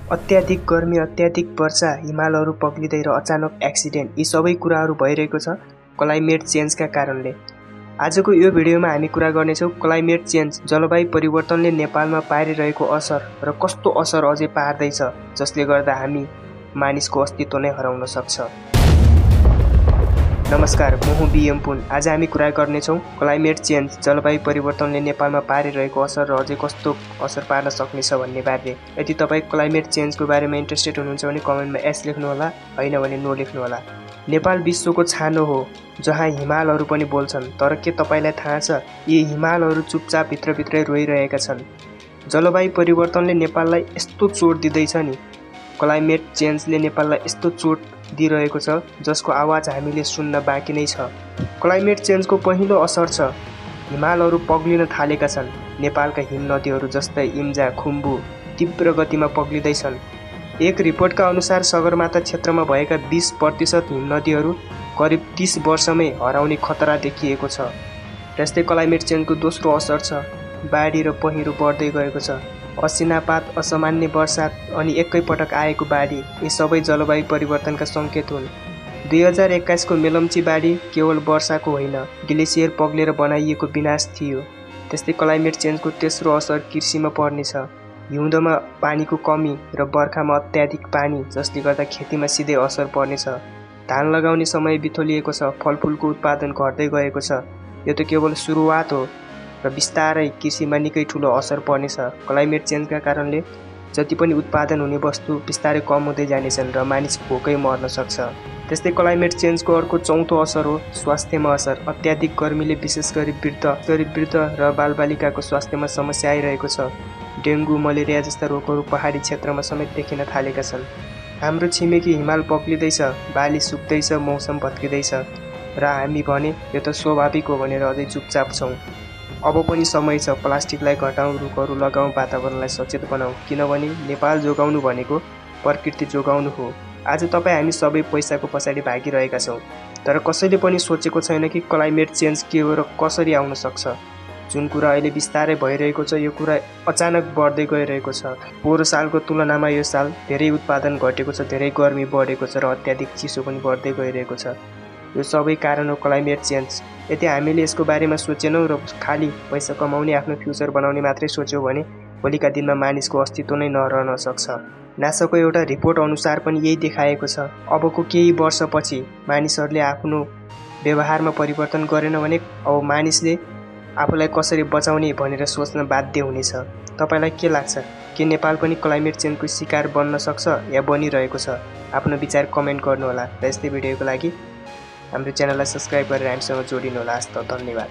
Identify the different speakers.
Speaker 1: अत्याधिक गर्मी, अत्याधिक वर्षा, हिमालहरू पग्लिँदै र अचानक एक्सिडेन्ट, यी सबै कुराहरू भइरहेको छ क्लाइमेट चेन्जका कारणले। आजको यो भिडियोमा हामी कुरा गर्नेछौँ क्लाइमेट चेन्ज, जलवायु परिवर्तनले नेपालमा पारिरहेको असर र कस्तो असर अझै पार्दैछ, जसले गर्दा हामी मानिसको अस्तित्व नै हराउन सक्छ। नमस्कार, म हुँ बिएम पुन। आज हामी कुरा गर्नेछौँ क्लाइमेट चेन्ज, जलवायु परिवर्तनले नेपालमा पारिरहेको असर र अझै कस्तो असर पार्न सक्नेछ भन्ने बारे। यदि तपाईँ क्लाइमेट चेन्जको बारेमा इन्ट्रेस्टेड हुनुहुन्छ भने कमेन्टमा एस लेख्नुहोला, होइन भने नो लेख्नुहोला। नेपाल विश्वको छानो हो जहाँ हिमालहरू पनि बोल्छन्, तर के तपाईँलाई थाहा छ यी हिमालहरू चुपचाप भित्रभित्रै रोइरहेका छन्। जलवायु परिवर्तनले नेपाललाई यस्तो चोट दिँदैछ नि, क्लाइमेट चेन्जले नेपाललाई यस्तो चोट दिइरहेको छ जसको आवाज हामीले सुन्न बाँकी नै छ। क्लाइमेट चेन्जको पहिलो असर छ हिमालहरू पग्लिन थालेका छन्। नेपालका हिम नदीहरू जस्तै इम्जा, खुम्बु तीव्र गतिमा पग्लिँदैछन्। एक रिपोर्टका अनुसार सगरमाथा क्षेत्रमा भएका 20% हिम नदीहरू करिब 30 वर्षमै हराउने खतरा देखिएको छ। त्यस्तै क्लाइमेट चेन्जको दोस्रो असर छ बाढी र पहिरो बढ्दै गएको छ। असिनापात, असामान्य वर्षात अनि एकैपटक आएको बाढी, यी सबै जलवायु परिवर्तनका सङ्केत हुन्। 2021 को मेलम्ची बाढी केवल वर्षाको होइन, ग्लेसियर पग्लेर बनाइएको विनाश थियो। त्यस्तै क्लाइमेट चेन्जको तेस्रो असर कृषिमा पर्नेछ। हिउँदमा पानीको कमी र बर्खामा अत्याधिक पानी, जसले गर्दा खेतीमा सिधै असर पर्नेछ। धान लगाउने समय बिथोलिएको छ, फलफुलको उत्पादन घट्दै गएको छ। यो त केवल सुरुवात हो र बिस्तारै कृषिमा निकै ठुलो असर पर्नेछ। क्लाइमेट चेन्जका कारणले जति पनि उत्पादन हुने वस्तु बिस्तारै कम हुँदै जानेछन् र मानिस भोकै मर्न सक्छ। त्यस्तै क्लाइमेट चेन्जको अर्को चौथो असर हो स्वास्थ्यमा असर। अत्याधिक गर्मीले विशेष गरी वृद्ध र बालबालिकाको स्वास्थ्यमा समस्या आइरहेको छ। डेङ्गु, मलेरिया जस्ता रोगहरू पहाडी क्षेत्रमा समेत देखिन थालेका छन्। हाम्रो छिमेकी हिमाल पग्लिँदैछ, बाली सुक्दैछ, मौसम भत्किँदैछ र हामी भने यो त स्वाभाविक हो भनेर अझै चुपचाप छौँ। अब पनि समय छ, प्लास्टिकलाई घटाउँ, रुखहरू लगाउँ, वातावरणलाई सचेत बनाऊ, किनभने नेपाल जोगाउनु भनेको प्रकृति जोगाउनु हो। आज तपाईँ हामी सबै पैसाको पछाडि भागिरहेका छौँ, तर कसैले पनि सोचेको छैन कि क्लाइमेट चेन्ज के हो र कसरी आउन सक्छ। जुन कुरा अहिले बिस्तारै भइरहेको छ, यो कुरा अचानक बढ्दै गइरहेको छ। पोहोर सालको तुलनामा यो साल धेरै उत्पादन घटेको छ, धेरै गर्मी बढेको छ र अत्याधिक चिसो पनि बढ्दै गइरहेको छ। यो सबै कारण हो क्लाइमेट चेन्ज। यदि हामीले यसको बारेमा सोचेनौँ र खालि पैसा कमाउने, आफ्नो फ्युचर बनाउने मात्रै सोच्यौँ भने भोलिका दिनमा मानिसको अस्तित्व नै नरहन सक्छ। नासाको एउटा रिपोर्ट अनुसार पनि यही देखाएको छ। अबको केही वर्षपछि मानिसहरूले आफ्नो व्यवहारमा परिवर्तन गरेन भने अब मानिसले आफूलाई कसरी बचाउने भनेर सोच्न बाध्य हुनेछ। तपाईँलाई के लाग्छ? के नेपाल पनि क्लाइमेट चेन्जको शिकार बन्न सक्छ या बनिरहेको छ? आफ्नो विचार कमेन्ट गर्नुहोला र यस्तै भिडियोको लागि हाम्रो च्यानललाई सब्स्क्राइब गरेर हामीसँग जोडिनुहोला। हस्त, धन्यवाद।